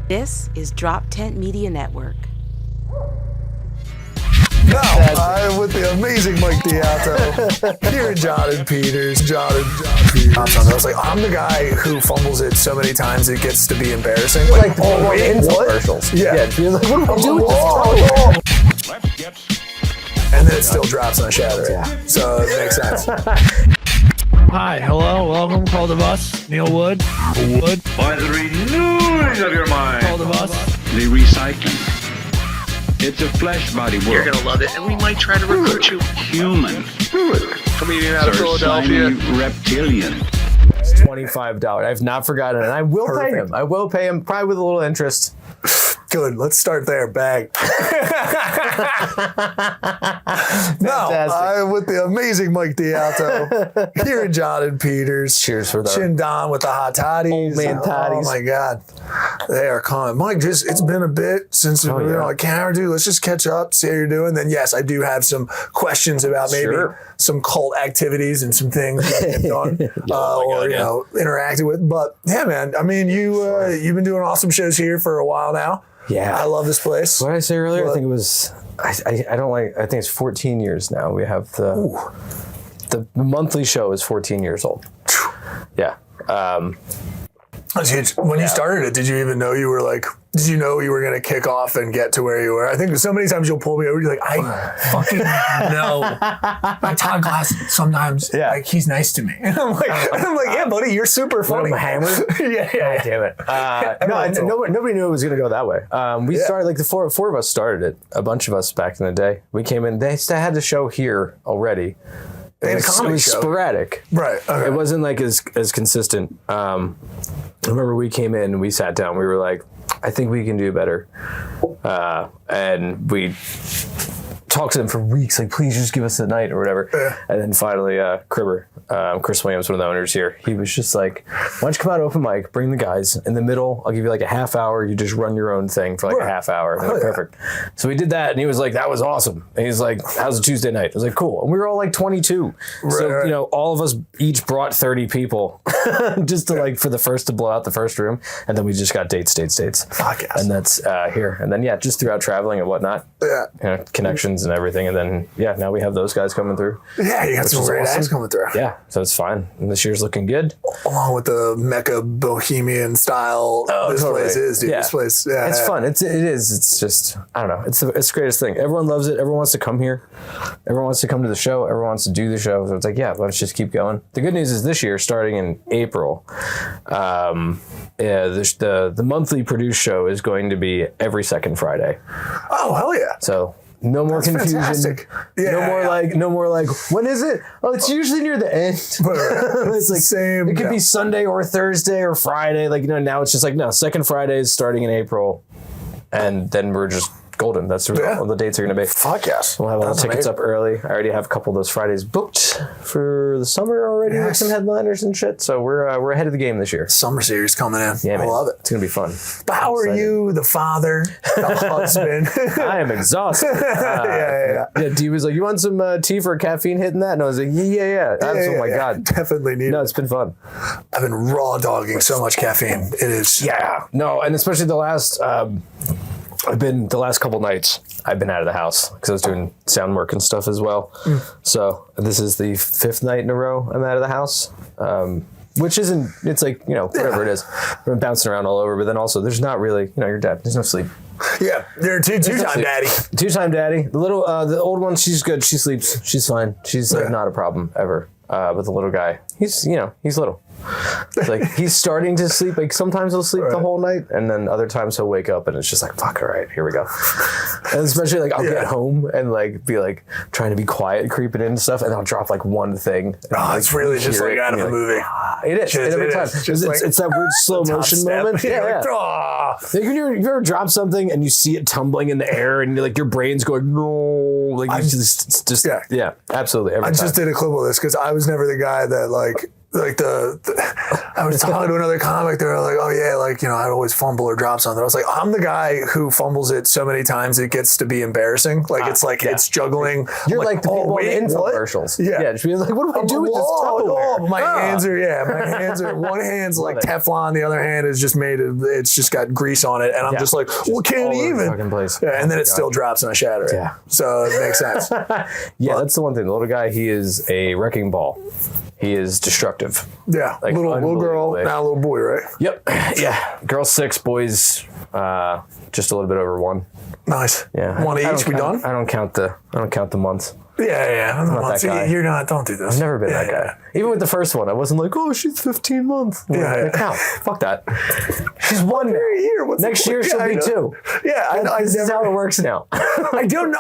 This is Drop Tent Media Network. Now, with the amazing Mike DiAlto, here in John and Peters. I was like, I'm the guy who fumbles it so many times it gets to be embarrassing. Like infomercials. Yeah. You're like, what do we do with this? Let's get And then it still drops on Shatter. Yeah. So it makes sense. Hi, hello, welcome, Call the Bus, Neil Wood. by the renewing of your mind. Call the Bus. The recycling. It's a flesh body world. You're gonna love it, and we might try to recruit you. Human. Comedian out of Or Philadelphia. slimy reptilian. It's $25. I've not forgotten it. And I will pay him. I will pay him, probably with a little interest. Good. Let's start there. Bang. Now, with the amazing Mike DiAlto, here in John and Peters. Cheers for that. Chin Don with the hot toddies. Old man toddies. Oh my God. They are coming. Mike, it's been a bit since we've been on camera, dude. Let's just catch up, see how you're doing. Then, yes, I do have some questions about maybe some cult activities and some things that you've done interacted with. But, yeah, man, I mean, you've been doing awesome shows here for a while now. Yeah. I love this place. What did I say earlier? I think it was, I think it's 14 years now. We have the monthly show is 14 years old. Yeah. That's huge. When you started it, did you even know you were going to kick off and get to where you were? I think so many times you'll pull me over, you're like, I fucking know. My Todd Glass sometimes, like, he's nice to me. And I'm like, yeah, buddy, you're super funny. I'm hammered. yeah. Damn it. Nobody knew it was going to go that way. We started, like, the four of us started it. A bunch of us back in the day. We came in, they had the show here already. It was sporadic. Right. Okay. It wasn't like as consistent. I remember we came in, we sat down, we were like, I think we can do better. And we talked to them for weeks, like, please just give us the night or whatever. Yeah. And then finally, Cribber, Chris Williams, one of the owners here, he was just like, why don't you come out open mic, bring the guys in the middle, I'll give you like a half hour, you just run your own thing for like a half hour. And perfect. So we did that, and he was like, that was awesome. And he's like, how's a Tuesday night? I was like, cool. And we were all like 22. So, all of us each brought 30 people just to like, for the first to blow out the first room. And then we just got dates. Podcast. And that's here. And then, just throughout traveling and whatnot. Yeah. Connections and everything. And then, now we have those guys coming through. Yeah, you got some great acts coming through. Yeah, so it's fine. And this year's looking good. Along with the Mecca Bohemian style place is, dude. This place, it's fun. It is. It's just, I don't know. It's the greatest thing. Everyone loves it. Everyone wants to come here. Everyone wants to come to the show. Everyone wants to do the show. So it's like, let's just keep going. The good news is this year, starting in April, the monthly produced show is going to be every second Friday. Oh, hell yeah. So no more confusion. Fantastic. No more like, when is it? Oh, it's usually near the end. It's like same. It could be Sunday or Thursday or Friday. Like, now it's just like, no, second Friday is starting in April. And then we're just golden. That's what the dates are going to be. Fuck yes. We'll have all the tickets up early. I already have a couple of those Fridays booked for the summer already with some headliners and shit. So we're ahead of the game this year. Summer series coming in. Yeah, I love it. It's going to be fun. But how are you, the father, the husband? I am exhausted. D was like, you want some tea for a caffeine hit in that? And I was like, yeah. Oh my God. Definitely need it. No, it's been fun. I've been raw dogging so much caffeine. It is. Yeah. No, and especially the last couple nights I've been out of the house because I was doing sound work and stuff as well. So this is the 5th night in a row I'm out of the house, which isn't, it's like, whatever it is. I've been bouncing around all over, but then also there's not really, you're dead. There's no sleep. Yeah, you're two-time daddy. Two-time daddy. The little, the old one, she's good. She sleeps. She's fine. She's like not a problem ever. But the little guy, he's little. It's like he's starting to sleep. Like sometimes he'll sleep the whole night, and then other times he'll wake up, and it's just like, fuck, all right, here we go. And especially like I'll get home and like be like trying to be quiet, creeping in and stuff, and I'll drop like one thing. It's really just like out of a movie. It is. Every time. It's that weird slow motion moment. Yeah. Like when you ever drop something and you see it tumbling in the air, and like your brain's going no, like you just absolutely. Every time. Just did a clip of this because I was never the guy that like like I was talking to another comic. They were like, oh yeah, like, you know, I'd always fumble or drop something. I was like, I'm the guy who fumbles it so many times it gets to be embarrassing. Like it's like it's juggling. You're like the people in infomercials. Yeah, just being like, what do I do with this Tupperware? My hands are one hand's like Teflon, the other hand is just made of, it's just got grease on it, and I'm just like, well, can't even. Yeah, and then it still drops and I shatter it. Yeah, so it makes sense. That's the one thing. The little guy, he is a wrecking ball. He is destructive. Yeah, like little girl, now a little boy, right? Yep. Yeah, girl 6, boys just a little bit over 1. Nice. Yeah. 1 each. We done? I don't count the months. Yeah. I'm not that guy. You're not. Don't do this. I've never been that guy. Even with the first one, I wasn't like, oh, she's 15 months. Yeah. Count. Fuck that. She's 1 year. Next year she'll be 2. Yeah. This is how it works now. I don't know.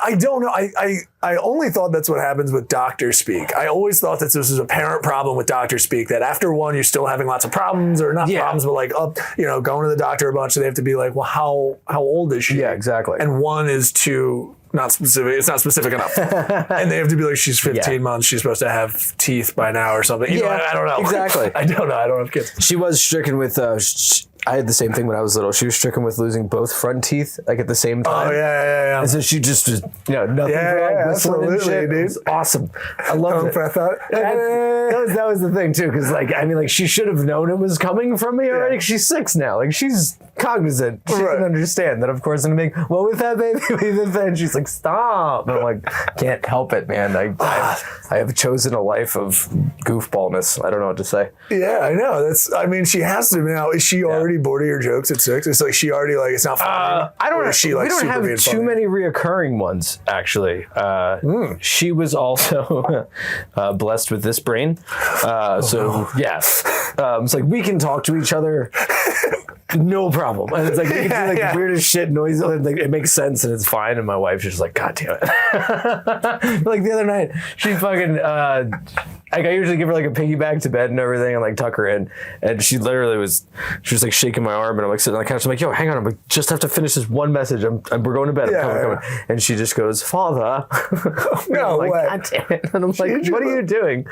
I only thought that's what happens with doctor speak. I always thought that this was a parent problem with doctor speak, that after 1 you're still having lots of problems, or not problems, but like going to the doctor a bunch, so they have to be like, well, how old is she? Yeah, exactly. And 1 is too not specific. It's not specific enough. And they have to be like, she's 15 months. She's supposed to have teeth by now or something. You know, I don't know. Exactly. I don't know. I don't have kids. She was stricken with, I had the same thing when I was little. She was stricken with losing both front teeth, like at the same time. Oh, yeah. And so she just nothing for like whistling and shit. Dude. It was awesome. I loved it. That was the thing too, because she should have known it was coming from me already. She's 6 now. Like, she's cognizant. She can understand that, of course, I'm being, well, with that baby, and she's like, stop. And I'm like, can't help it, man. I have chosen a life of goofballness. I don't know what to say. Yeah, I know. She has to now. Is she already bored of your jokes at 6? It's like she already it's not funny. I don't know. We don't have too many reoccurring ones, actually. She was also blessed with this brain. It's like, we can talk to each other. No problem. And it's like, we can do the weirdest shit noise. Like, it makes sense and it's fine. And my wife's just like, God damn it. Like the other night, she fucking, I usually give her like a piggyback to bed and everything and like tuck her in. And she was like shaking my arm, and I'm like sitting on the couch. I'm like, yo, hang on. I'm like, just have to finish this one message. We're going to bed. I'm coming. And she just goes, Father. No way. God damn it. And I'm like, what are you doing?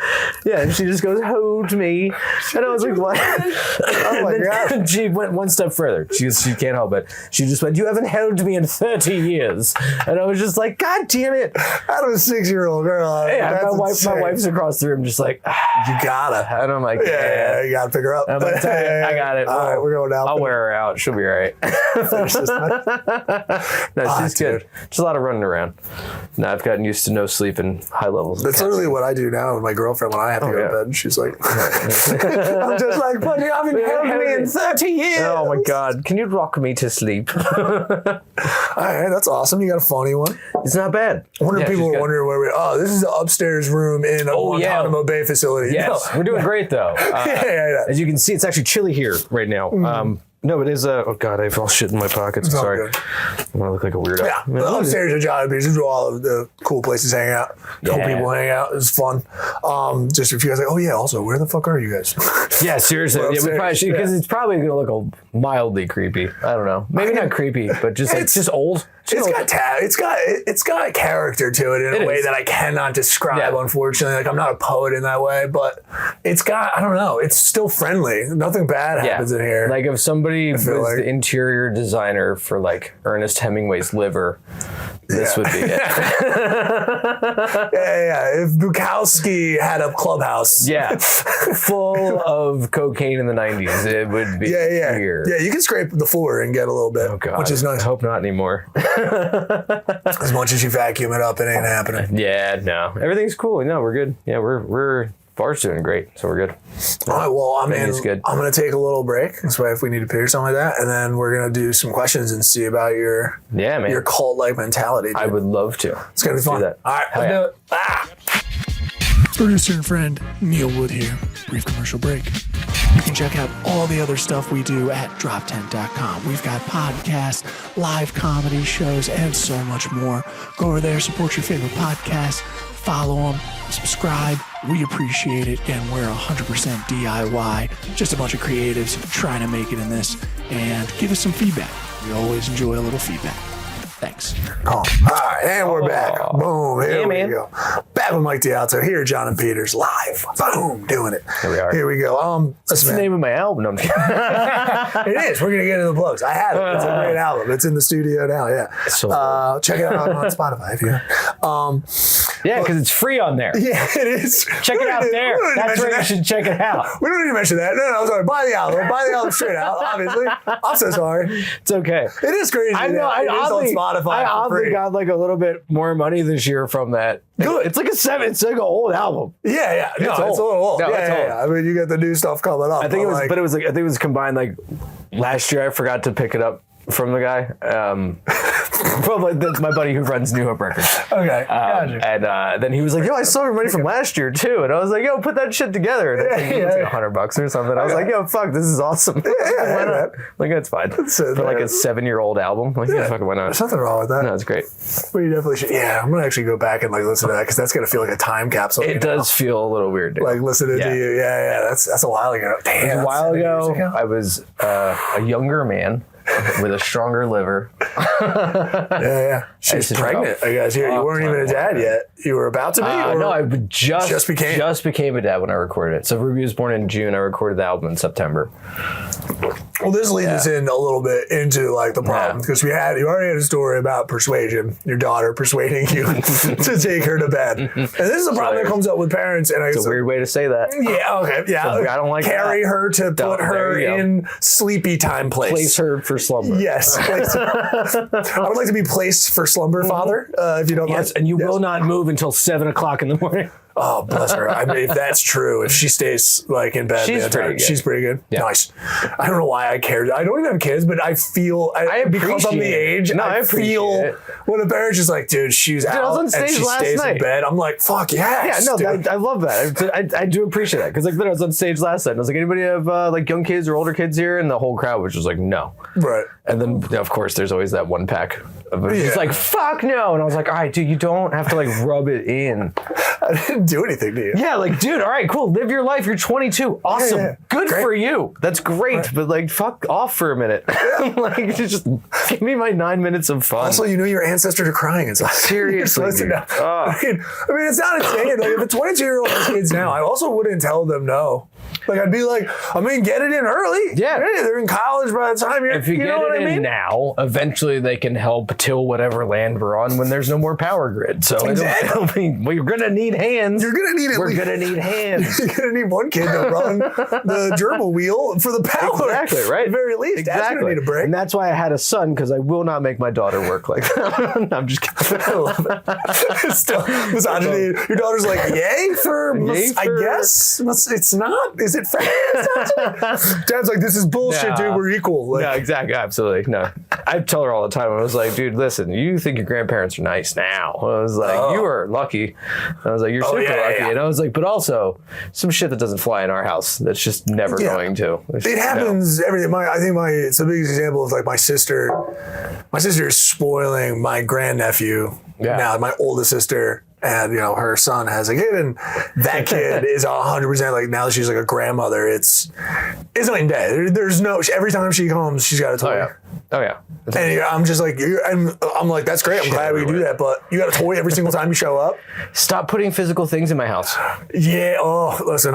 Yeah. And she just goes, hold me. And I was like, what? Oh my God. She went one step further. She can't help it. She just went, you haven't held me in 30 years. And I was just like, God damn it. Out of a 6-year-old girl. Yeah, my wife's across the room just like, you gotta. And I'm like, yeah, you gotta pick her up. I'm like, I got it. All right, we're going down. I'll wear her out. She'll be all right. No, she's good. Just a lot of running around. Now I've gotten used to no sleep and high levels. That's literally what I do now with my girlfriend when I have to go to bed. And she's like, I'm just like, but you haven't held me in 30 years. Oh my God. Can you rock me to sleep? All right, that's awesome. You got a funny one. It's not bad. I wonder if people are wondering where this is the upstairs room in a Guantanamo Bay facility. Yes, we're doing great though. As you can see, it's actually chilly here right now. No, it is. Oh God, I have all shit in my pockets. I'm sorry. I'm gonna look like a weirdo. Yeah, the upstairs are Johnny Beach. These are all of the cool places to hang out. Cool people hang out. It's fun. Just if you guys like, oh yeah. Also, where the fuck are you guys? Yeah, seriously. Yeah, we probably should, because it's probably gonna look mildly creepy. I don't know. Maybe not creepy, but just like just old. It's got a character to it in a way that I cannot describe. Unfortunately, like I'm not a poet in that way, but it's got. I don't know. It's still friendly. Nothing bad happens in here. Like if somebody was the interior designer for like Ernest Hemingway's liver, this would be it. If Bukowski had a clubhouse, full of cocaine in the 90s, it would be here. Yeah, you can scrape the floor and get a little bit, which is nice. I hope not anymore. As much as you vacuum it up, it ain't happening. Yeah, no, everything's cool. No, we're good. Yeah, we're Bar's doing great, so we're good. All right, well, I'm going to take a little break. That's why if we need to pee or something like that, and then we're going to do some questions and see about your cult-like mentality. Dude. I would love to. It's going to be fun. Do that. All right, let's do it. Producer and friend Neil Wood here. Brief commercial break. You can check out all the other stuff we do at drop10.com. We've got podcasts, live comedy shows, and so much more. Go over there, support your favorite podcasts, follow them, subscribe. We appreciate it, and we're 100% DIY. Just a bunch of creatives trying to make it in this, and give us some feedback. We always enjoy a little feedback. Thanks. All right, and we're back. Boom. Here we go. Back Back with Mike DiAlto here, John and Peters live. Boom, doing it. Here we are. Here we go. That's the name of my album. No, I'm kidding. It is. We're gonna get into the plugs. I have it. It's a great album. It's in the studio now. Yeah. So check it out on Spotify if you. Yeah, because it's free on there. Yeah, it is. Check it out there. That's where you should check it out. We don't need to mention that. No, I'm sorry. Buy the album. Buy the album straight out. Obviously, I'm so sorry. It's okay. It is crazy. I know. It is on Spotify. I oddly free. got like a little bit more money this year from that. Good. It's like it's like an old album. Yeah. No, it's a little old. No, it's old. Yeah. I mean, you got the new stuff coming up. I think it was, like, but it was like I think it was combined. Like last year, I forgot to pick it up from the guy. Probably that's my buddy who runs New Hope Records. Okay. And then he was like, "Yo, I saw your money from last year too." And I was like, "Yo, put that shit together." And it was like $100 or something. I was like, "Yo, fuck, this is awesome." Why not? Like that's fine for like a 7-year-old album. Like yeah, fucking why not? There's nothing wrong with that. No, it's great. But you definitely should. Yeah, I'm gonna actually go back and like listen to that because that's gonna feel like a time capsule. It does feel a little weird. Dude. Like listening to you. Yeah. That's a while ago. Damn. A while ago, I was a younger man with a stronger liver. Yeah. She's pregnant, I guess. You weren't even a dad yet. You were about to be? No, I just became a dad when I recorded it. So Ruby was born in June. I recorded the album in September. Well, this leads us in a little bit into like the problem because you already had a story about persuasion, your daughter persuading you to take her to bed. And this is a problem that comes up with parents. And it's a weird way to say that. Yeah, okay. Yeah. So I don't like carry that. her to put her in sleepy time place. Place her for slumber. Yes. I would like to be placed for slumber, father, if you don't mind. Yes, and you will not move until 7 o'clock in the morning. Oh, bless her. I mean, if that's true, if she stays like in bed, she's pretty good. Yeah. Nice. I don't know why I cared. I don't even have kids, but I feel because I'm the age. No, I feel it. When a parent's just like, dude, she's out I was on stage and she last stays night. in bed. I'm like, fuck yes. Yeah, no, I love that. I do appreciate that because like I was on stage last night. And I was like, anybody have like young kids or older kids here? And the whole crowd was just like, no. Right. And then of course there's always that one pack. It's like fuck no. And I was like, all right, dude, you don't have to like rub it in. I didn't do anything to you. Yeah, like, dude, all right, cool. Live your life. You're 22. Awesome. Yeah. Good Great. for you. That's great. Right. But like, fuck off for a minute. Like, just give me my 9 minutes of fun. Also, you know your ancestors are crying. It's like, seriously. I mean, it's not insane. Like, if a 22-year-old has kids now, I also wouldn't tell them no. Like, I'd be like, I mean, get it in early. Yeah. Hey, they're in college by the time you're, If you get know what it I in mean? now, eventually they can help till whatever land we're on when there's no more power grid. So well, you're gonna need hands. You're gonna need We're gonna need hands. You're gonna need one kid to run the gerbil wheel for the power. Exactly, right? At the very least. Dad's gonna need a break. And that's why I had a son, because I will not make my daughter work like that. I'm just kidding. I love it. Still, misogyny. Your daughter's like, yay for, I guess. It's not. Is it fair? Dad's like, this is bullshit, No. dude. We're equal. Like, No, exactly. Absolutely. No. I tell her all the time. I was like, dude, listen, you think your grandparents are nice now. I was like, you are lucky. I was like, you're super lucky. Yeah. And I was like, but also some shit that doesn't fly in our house. That's just never going to. It happens every day. It's a big example of like my sister. My sister is spoiling my grandnephew. Yeah. Now, my oldest sister. And, you know, her son has a kid, and that kid is 100% like, now that she's like a grandmother, it's night and day. There's no, every time she comes, she's got a toy. Oh, yeah. And I'm just like, I'm like, that's great. I'm glad we can do that. But you got a toy every single time you show up. Stop putting physical things in my house. Yeah. Oh, listen,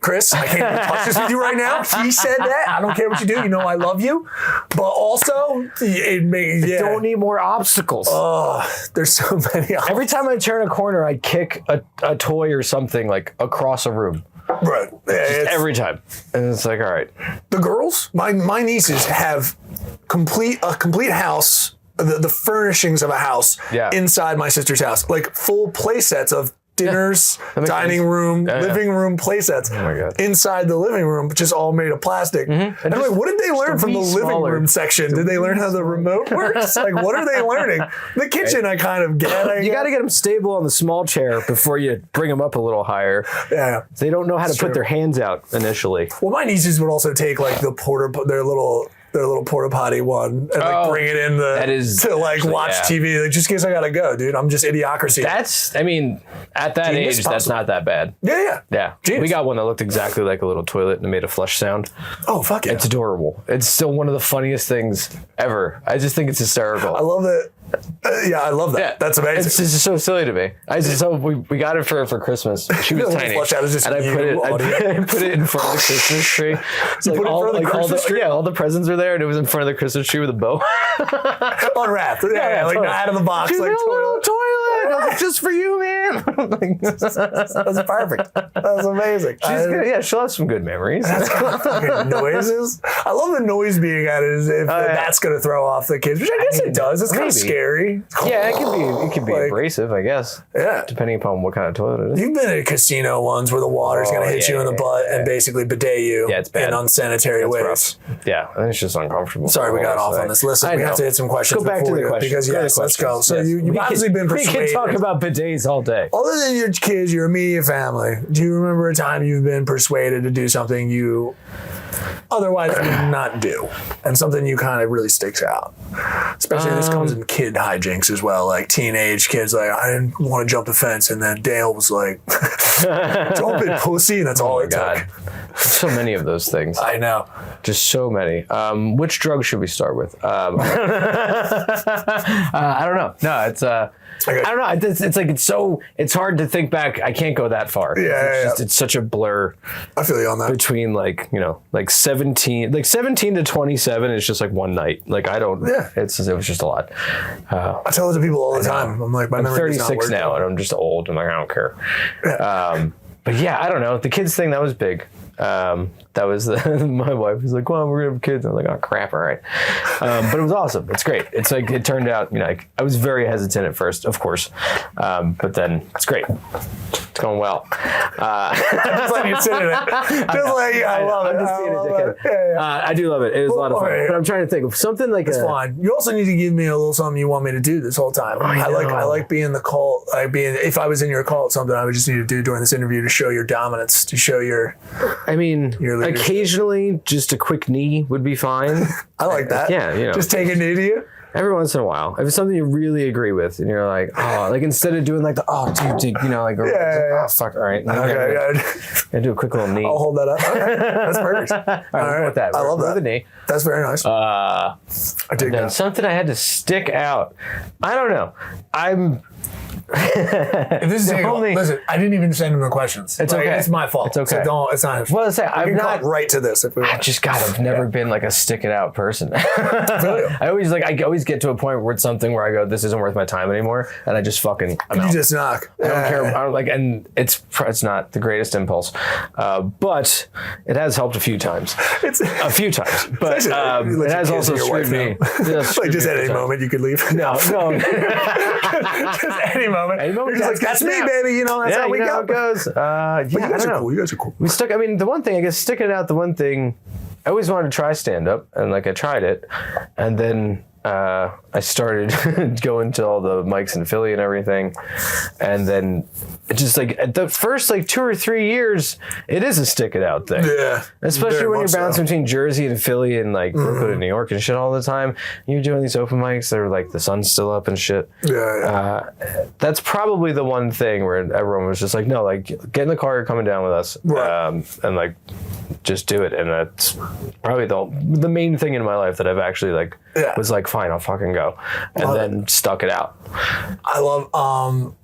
Chris, I can't touch this with you right now. He said that. I don't care what you do. You know, I love you. But also, Don't need more obstacles. Oh, there's so many. Every time I turn a corner, I kick a toy or something like across a room. Right. Yeah, Every time. And it's like, all right. The girls, my nieces have a complete house, the furnishings of a house inside my sister's house, like full play sets of dinners, dining room, living room play sets inside the living room, which is all made of plastic. And I'm like, what did they learn from the living room section? Did they learn how the remote works? Like, what are they learning? The kitchen, I kind of get. You got to get them stable on the small chair before you bring them up a little higher. Yeah. They don't know how to put their hands out initially. Well, my nieces would also take like their little porta potty one and like bring it in to like watch TV. Like, just in case I gotta go, dude. I'm just idiocracy. At that age, that's not that bad. Yeah. Genius. We got one that looked exactly like a little toilet and made a flush sound. Oh, fuck yeah. It's adorable. It's still one of the funniest things ever. I just think it's hysterical. I love that. Yeah, I love that. Yeah. That's amazing. It's just so silly to me. We got it for Christmas. She was tiny, Flush out is just and I put it in front of the Christmas tree. It's like put it in front of the Christmas tree? all the presents are there, and it was in front of the Christmas tree with a bow. Unwrapped. Yeah, like totally. out of the box. She's like like, a little toilet. toilet. I was like, just for you, man. That's perfect. That's amazing. She'll have some good memories. Fucking noises. I love the noise being added as if that's going to throw off the kids, which I guess it does. It's kind of scary. Yeah, it can be Like, abrasive, I guess. Yeah. Depending upon what kind of toilet it is. You've been at casino ones where the water's going to hit you in the butt and basically bidet you it's bad. in unsanitary ways. Rough. Yeah, and it's just uncomfortable. Sorry, we got off on this. Listen, we have to hit some questions. Go back to the you, questions. because yes, let's go. So Yes. you've obviously been persuaded. We can talk about bidets all day. Other than your kids, your immediate family, do you remember a time you've been persuaded to do something you otherwise would not do, and something you kind of really sticks out? Especially this comes in kid hijinks as well, like teenage kids. Like, I didn't want to jump the fence, and then Dale was like, "Jump it, pussy," and that's all it took. So many of those things. I know. Just so many. Which drug should we start with? I don't know. No, it's I don't know. It's like it's hard to think back. I can't go that far. It's such a blur. I feel you on that. Between like 17 to 27 is just like one night. Like I don't. Yeah. It was just a lot. I tell it to people all the time. I'm like, my memory does not 36 work now, well. and I'm just old, and like I don't care. Yeah. But yeah, I don't know. The kids thing, that was big. That was my wife was like, "Well, we're gonna have kids." I'm like, "Oh crap, all right." But it was awesome. It's great. It's like it turned out. Like I was very hesitant at first, of course, but then it's great. It's going well. Just letting you sit in it. I love it. I'm just being a dickhead. I do love it. It was a lot of fun. Okay. But I'm trying to think of something like It's fine. You also need to give me a little something you want me to do this whole time. I like being the cult. If I was in your cult, something I would just need to do during this interview to show your dominance, to show your. I mean, your leadership. Occasionally, just a quick knee would be fine. I like that. Yeah, just take a knee to you. Every once in a while, if it's something you really agree with, and you're like, oh, like instead of doing like the dude, oh fuck, all right, Okay, I do a quick little knee. I'll hold that up. Okay. That's perfect. All right, with that. I love that. The knee. That's very nice. I dig Then that. something I had to stick out. I don't know. If this is listen, I didn't even send him the questions. It's okay. It's my fault. It's okay. So it's not. Well, say I've not right to this. If we want. I've never been like a stick it out person. I always get to a point where it's something where I go, this isn't worth my time anymore, and I just fucking. I'm out. You just knock. I don't care. I don't like, and it's not the greatest impulse, but it has helped a few times. But it has also screwed me. Like just at any moment you could leave. No. Just any moment. You're just like, that's me, baby. You know, that's how we go. How it goes. But you guys are cool. You guys are cool. We stuck. I mean, the one thing, I guess, sticking out. The one thing, I always wanted to try stand up, and like I tried it, and then I started going to all the mics in Philly and everything, and then it just like at the first like 2 or 3 years, it is a stick it out thing. Yeah, especially when you're bouncing between Jersey and Philly and like Brooklyn and New York and shit all the time. You're doing these open mics that are like the sun's still up and shit. Yeah. That's probably the one thing where everyone was just like, no, like get in the car, you're coming down with us, right. And like just do it. And that's probably the main thing in my life that I've actually like was like, fine, I'll fucking go, and then stuck it out. I love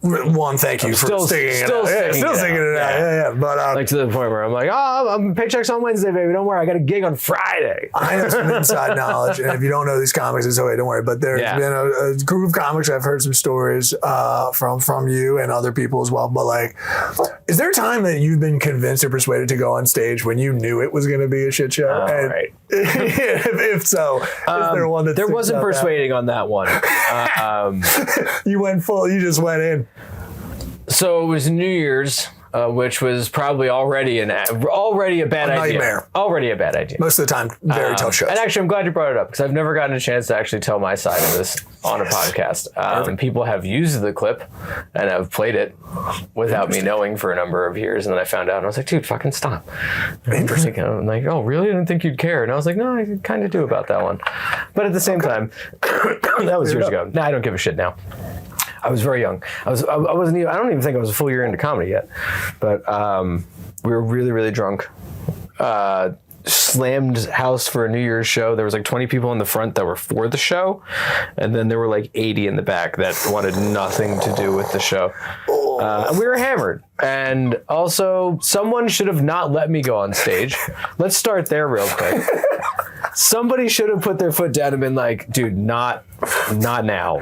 one. Thank you for sticking it out. Still sticking it out. Yeah. But like to the point where I'm like, I'm paychecks on Wednesday, baby. Don't worry, I got a gig on Friday. I have some inside knowledge, and if you don't know these comics, it's okay. Don't worry. But there's been a group of comics I've heard some stories from you and other people as well. But like, is there a time that you've been convinced or persuaded to go on stage when you knew it was going to be a shit show? Right. if so, is there one that there wasn't persuading on that one. You went full. You just went in. So it was New Year's, which was probably already a bad idea. Nightmare. Already a bad idea. Most of the time, very tough shows. And actually, I'm glad you brought it up because I've never gotten a chance to actually tell my side of this on a podcast. People have used the clip and have played it without me knowing for a number of years, and then I found out and I was like, dude, fucking stop. Interesting. I'm like, oh, really? I didn't think you'd care. And I was like, no, I kind of do about that one. But at the same time, that was years ago. Now I don't give a shit now. I was very young. I wasn't even, I don't even think I was a full year into comedy yet. But we were really, really drunk. slammed house for a New Year's show. There was like 20 people in the front that were for the show, and then there were like 80 in the back that wanted nothing to do with the show. And we were hammered. And also, someone should have not let me go on stage. Let's start there real quick. Somebody should have put their foot down and been like, dude, not now.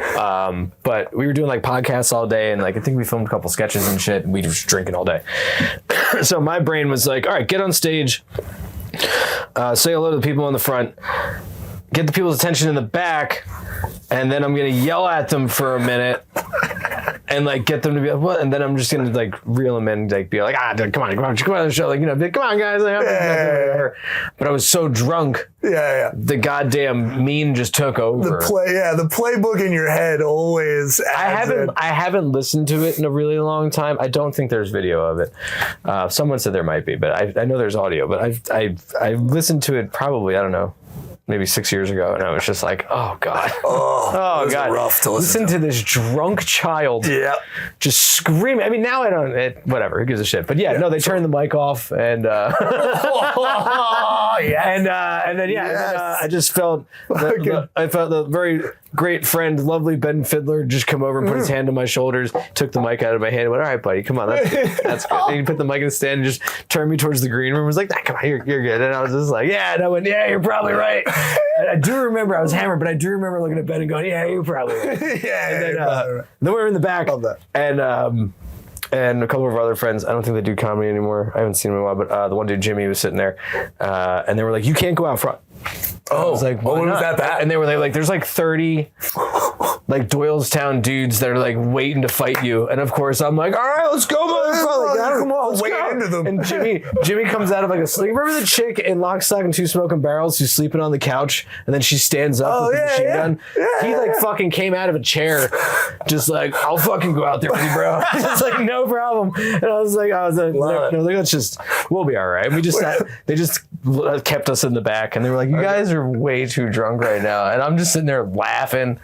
But we were doing like podcasts all day, and like I think we filmed a couple sketches and shit, and we were just drinking all day. So my brain was like, all right, get on stage, say hello to the people in the front, get the people's attention in the back, and then I'm gonna yell at them for a minute and like get them to be like, what? And then I'm just gonna like reel them in, like be like, come on the show, like, you know, be like, come on guys, like, but I was so drunk. The goddamn mean just took over. The playbook in your head always adds I haven't listened to it in a really long time. I don't think there's video of it. Someone said there might be, but I know there's audio, but I've listened to it probably, I don't know, maybe 6 years ago, and I was just like, oh God. Oh God. Rough to listen to this drunk child just screaming. I mean, now I don't, whatever, who gives a shit? But no, they turned the mic off, and and then I just felt I felt the very great friend, lovely Ben Fiddler, just come over and put his hand on my shoulders, took the mic out of my hand, and went, all right, buddy, come on, that's good. That's good. And he put the mic in the stand and just turned me towards the green room and was like, come on, you're good. And I was just like, and I went, you're probably right. And I do remember, I was hammered, but I do remember looking at Ben and going, you're probably right. And then we were in the back, and a couple of our other friends, I don't think they do comedy anymore. I haven't seen them in a while, but the one dude, Jimmy, was sitting there, and they were like, you can't go out front. I was like, what was that bad? And they were like, there's like 30 like Doylestown dudes that are like waiting to fight you. And of course I'm like, all right, let's go, motherfucker. Like, come on, wait into them. And Jimmy comes out of like a sleep. Remember the chick in Lock, Stock, and Two Smoking Barrels who's sleeping on the couch, and then she stands up with the machine gun? He like fucking came out of a chair, just like, I'll fucking go out there with you, bro. It's like, no problem. And I was like, no, let's just, we'll be all right. We just they just kept us in the back, and they were like, you guys are way too drunk right now. And I'm just sitting there laughing,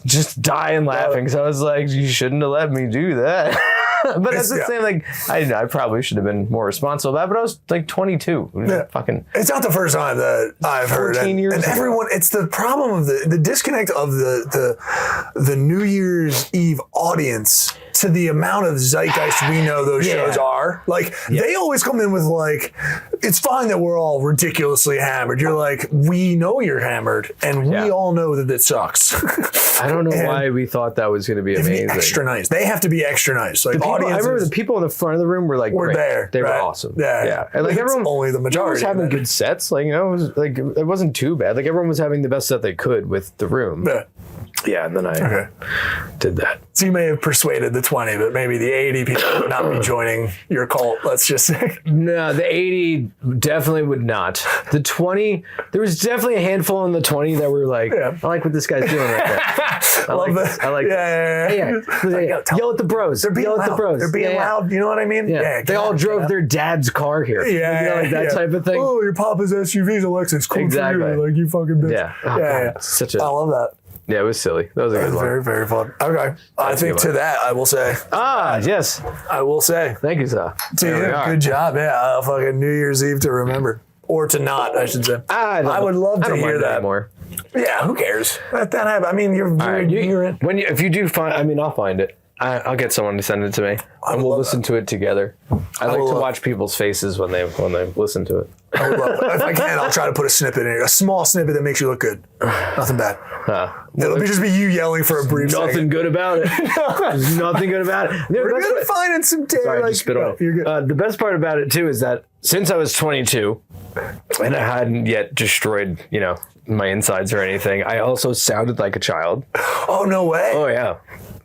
just dying laughing. So I was like, you shouldn't have let me do that. But that's the same, like, I probably should have been more responsible about it, but I was like 22. Fucking. It's not the first time that I've heard it. 14 years ago. Everyone, it's the problem of the disconnect of the New Year's Eve audience to the amount of zeitgeist we know those shows are. Like, they always come in with like, it's fine that we're all ridiculously hammered. You're like, we know you're hammered, and we all know that it sucks. I don't know why we thought that was going to be amazing. Extra nice. They have to be extra nice. Like, I remember the people in the front of the room were like, great. There. They were awesome. Yeah. And like everyone, only the majority was having good sets. Like, you know, it was like, it wasn't too bad. Like, everyone was having the best set they could with the room. Yeah, and then I did that. So you may have persuaded the 20, but maybe the 80 people would not be joining your cult, let's just say. No, the 80 definitely would not. The 20, there was definitely a handful in the 20 that were like, I like what this guy's doing right there. I like this. I like yell at the bros. They're being loud. They're being loud. You know what I mean? Yeah. They all drove their dad's car here. You know, like that type of thing. Oh, your papa's SUV's a Lexus. Cool for you. Like, you fucking bitch. Yeah. I love that. Yeah, it was silly. That was a good one. Very, very fun. Okay. I think to that, I will say. Yes. I will say. Thank you, sir. Good job. Yeah. Fucking New Year's Eve to remember. Or to not, I should say. I would love to hear that more. Yeah, who cares? That happened. I mean, you're in. If you do find, I mean, I'll find it. I'll get someone to send it to me, and we'll listen to it together. I like to watch people's faces when they listen to it. I would love it. If I can, I'll try to put a snippet in here, a small snippet that makes you look good. Nothing bad. It'll just be you yelling for a brief second. Nothing good about it. There's nothing good about it. We're good at finding some tape. Sorry, I just spit on it. You're good. The best part about it too is that since I was 22, and I hadn't yet destroyed, my insides or anything, I also sounded like a child. Oh, no way. Oh yeah.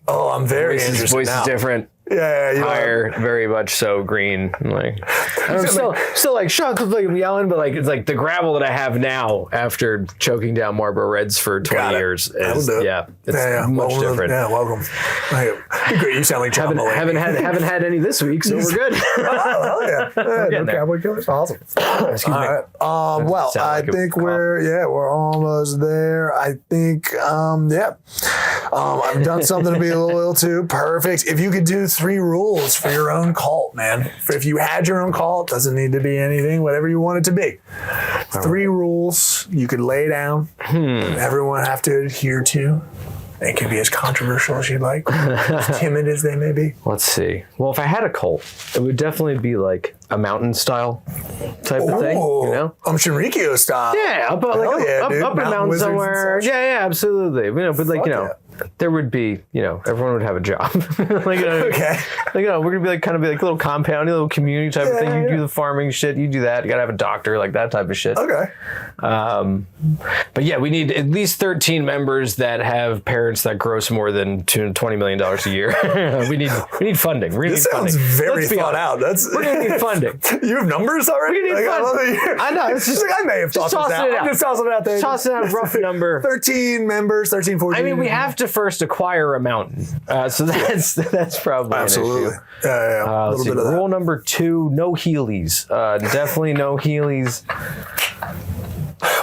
Oh, I'm very interested. Voice is different. Yeah, higher, very much so green. Like, I'm still like shocked with like yelling, but like it's like the gravel that I have now after choking down Marlboro Reds for 20 years. It's much different. Yeah, welcome. Great, you sound like John Mulaney. Haven't had any this week, so we're good. Oh hell yeah! No Cowboy Killers, awesome. Excuse me. Right. Well, I think we're almost there. I think I've done something to be loyal to. Perfect. If you could do 3 rules for your own cult, man. If you had your own cult, doesn't need to be anything, whatever you want it to be. 3 rules you could lay down. Everyone have to adhere to. It can be as controversial as you'd like, as timid as they may be. Let's see. Well, if I had a cult, it would definitely be like a mountain style type of thing, you know? Shinrikyo style. Yeah, up a mountain wizards somewhere. and such. Yeah, absolutely. You know, but like, you know, there would be, you know, everyone would have a job. Like, you know, Okay. like, you know, we're gonna be like kind of be like a little compound, a little community type of thing. You do the farming shit, you do that. You gotta have a doctor, like that type of shit. Okay. But yeah, we need at least 13 members that have parents that gross more than $20 million a year. we need funding. We're gonna This need sounds funding. very Let's be thought honest. out. We're gonna need funding. You have numbers already? We're gonna need funding. I know. It's just I may have just tossed this tossing out. it out. I'm just tossing it out there. Tossing out a rough number. 13 members, 13, 14. I mean, we have to first acquire a mountain, so that's probably Absolutely. an issue. Yeah. A Let's little see. bit of that. Rule number 2: no Heelys. Definitely no Heelys.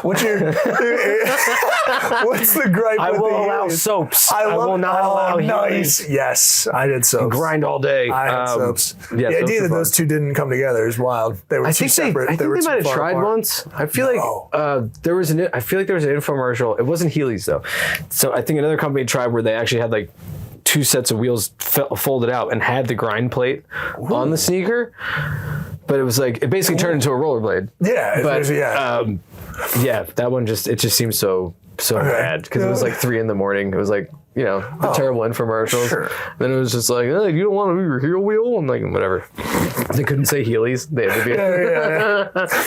What's your? What's the gripe? I with will the allow aliens? soaps. I will not allow Heelys. Nice. Yes, I did soaps. Grind all day. I had soaps. Yeah, the soaps idea are that fun. those two didn't come together is wild. They were I too think separate. I think were they too might have far tried apart. once. I feel No. like there was an infomercial. It wasn't Heelys though. So I think another company tried where they actually had like 2 sets of wheels folded out and had the grind plate on the sneaker. But it was like it basically turned into a rollerblade. Yeah, But yeah. that one just seems so bad because it was like 3 a.m. It was like, you know, the terrible infomercials. Sure. Then it was just like, hey, you don't want to be your heel wheel, and like whatever. They couldn't say Heelys. They had to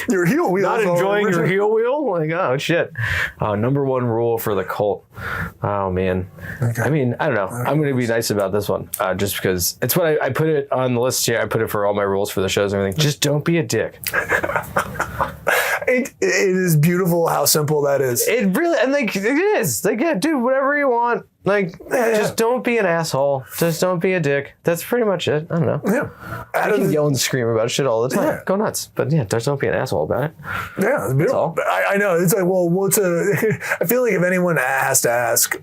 be Your heel wheels. not all enjoying your original. heel wheel. Like, oh shit. Number 1 rule for the cult. Oh man. Okay. I mean, I don't know. I'm going to be nice about this one, just because it's what I put it on the list here. I put it for all my rules for the shows and everything. Just don't be a dick. It is beautiful how simple that is. It really, and like it is. Like, yeah, do whatever you want. Like, just don't be an asshole. Just don't be a dick. That's pretty much it. I don't know. Yeah. I can yell and scream about shit all the time. Yeah. Go nuts. But yeah, just don't be an asshole about it. Yeah, it's beautiful. all. I know. It's like, well, I feel like if anyone has to ask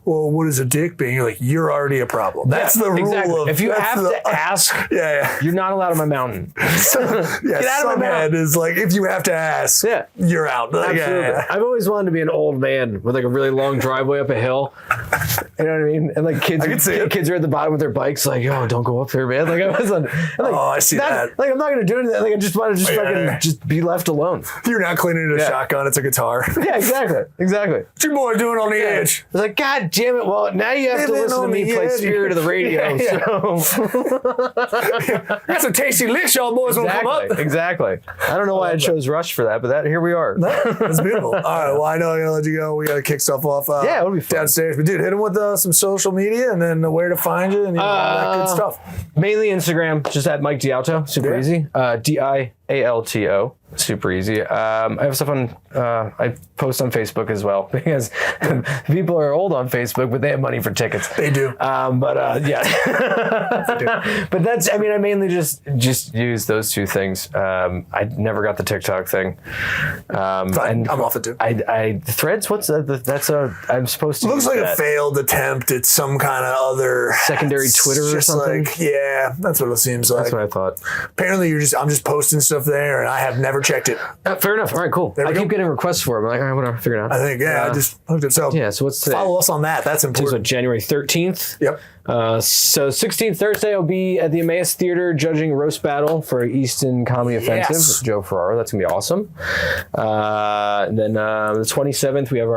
what is a dick being, you're like, you're already a problem. That's the rule Exactly. of. If you that's have the- to ask, Yeah. you're not allowed on my mountain. Yeah, Get out of my some mouth. head is like, if you have to ask, Yeah. you're out. Like, Absolutely. yeah. I've always wanted to be an old man with like a really long driveway up a hill. You know what I mean? And like kids, can see it. kids are at the bottom with their bikes, like, "Oh, don't go up there, man!" Like I was on. Like, Oh, I see that. Like I'm not gonna do anything. Like I just want to Yeah. just be left alone. You're not cleaning a Yeah. shotgun, it's a guitar. Yeah, exactly. What's your boy doing on the edge? It's like, God damn it! Well, now you have to Living listen to on me the play edge. Spirit of the Radio. Yeah. So Got some tasty licks, y'all boys want to come up. exactly. I don't know why I chose Rush for that, but here we are. That's beautiful. All right, well, I know I gotta let you go. We gotta kick stuff off Yeah, it'll be fun. downstairs. But dude, hit him with some social media and then where to find you and all that good stuff. Mainly Instagram, just at Mike DiAlto, super Yeah. easy. DiAlto, super easy. I have stuff on. I post on Facebook as well because people are old on Facebook, but they have money for tickets. They do. Yeah. But that's. I mean, I mainly just use those 2 things. I never got the TikTok thing. Fine, I'm off it too. I Threads. What's that? That's a. I'm supposed to. Looks use like that. a failed attempt at some kind of other Secondary it's Twitter or just something? Like, yeah, that's what it seems like. That's what I thought. Apparently, I'm just posting stuff there, and I have never checked it. Fair enough. All right, cool. we I go. keep getting requests for it. I'm like, all right, whatever. Figure it out. I think, I just looked it. So Yeah. So what's today? follow us on that. That's Today's important. what, January 13th. Yep. So 16th Thursday, I'll be at the Emmaus Theater judging Roast Battle for Easton Comedy Offensive Yes. with Joe Ferraro. That's gonna be awesome. And then the 27th, we have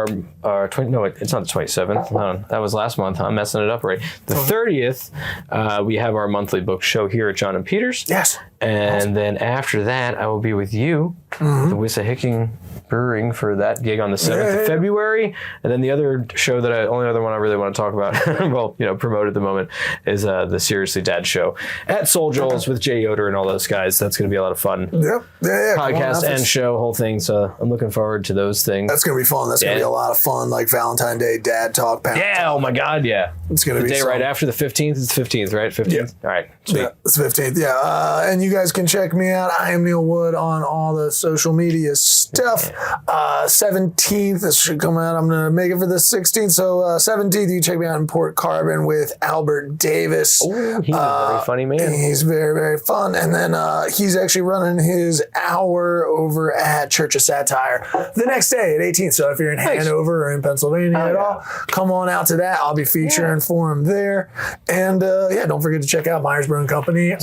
our 20, no, it's not the 27th. Hold on. That was last month. I'm messing it up already. The 30th, we have our monthly book show here at John and Peters. Yes. And then after that, I will be with you, Mm-hmm. the Wissahickon Brewing, for that gig on the 7th of February. And then the other show only other one I really want to talk about, well, promote at the moment, is the Seriously Dad show at Soul Joel's with Jay Yoder and all those guys. That's going to be a lot of fun. Yep. Yeah. Come on, Podcast that's- and show, whole thing. So I'm looking forward to those things. That's gonna be fun. That's gonna Yeah. be a lot of fun, like Valentine's Day dad talk. Panel. Yeah, oh my God, yeah. It's gonna The be day some- right after the 15th. It's the 15th, right? 15th? Yeah. All right, sweet. Yeah, it's 15th. Yeah, and you guys can check me out. I am Neil Wood on all the social media stuff. 17th, this should come out. I'm going to make it for the 16th. So 17th, you check me out in Port Carbon with Albert Davis. Oh, he's a very funny man. He's very, very fun. And then he's actually running his hour over at Church of Satire the next day at 18th. So if you're in Hanover or in Pennsylvania at all, come on out to that. I'll be featuring for him there. And don't forget to check out Myers Brewing Company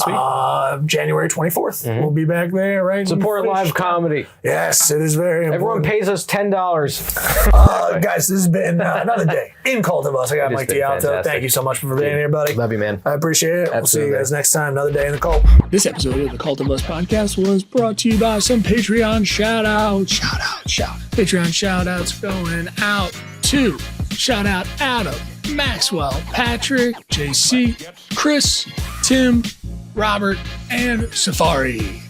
January 24th. We'll be back there, right? Support live comedy. Yes, it is very important. Everyone pays us $10. Guys, this has been another day in Cult of Us. I got Mike DiAlto. fantastic. Thank you so much for being here, buddy. Love you, man. I appreciate it. We'll see you guys next time. Another day in the cult. This episode of the Cult of Us podcast was brought to you by some Patreon shout-outs. Patreon shout-outs going out to shout out Adam, Maxwell, Patrick, JC, Chris, Tim, Robert, and Safari.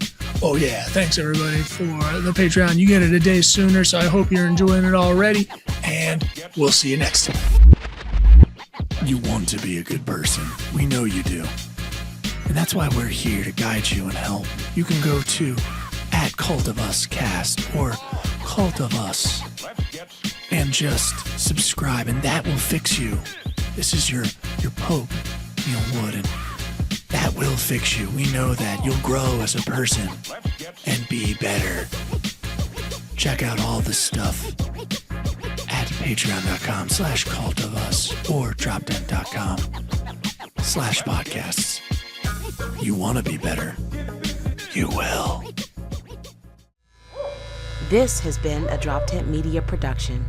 Oh yeah, thanks everybody for the Patreon. You get it a day sooner, so I hope you're enjoying it already, and we'll see you next time. You want to be a good person. We know you do. And that's why we're here to guide you and help. You can go to @CultOfUsCast or Cult of Us and just subscribe, and that will fix you. This is your Pope, Neil Wood, and that will fix you. We know that you'll grow as a person and be better. Check out all the stuff at patreon.com/cultofus or droptent.com/podcasts. You want to be better. You will. This has been a Drop Tent Media production.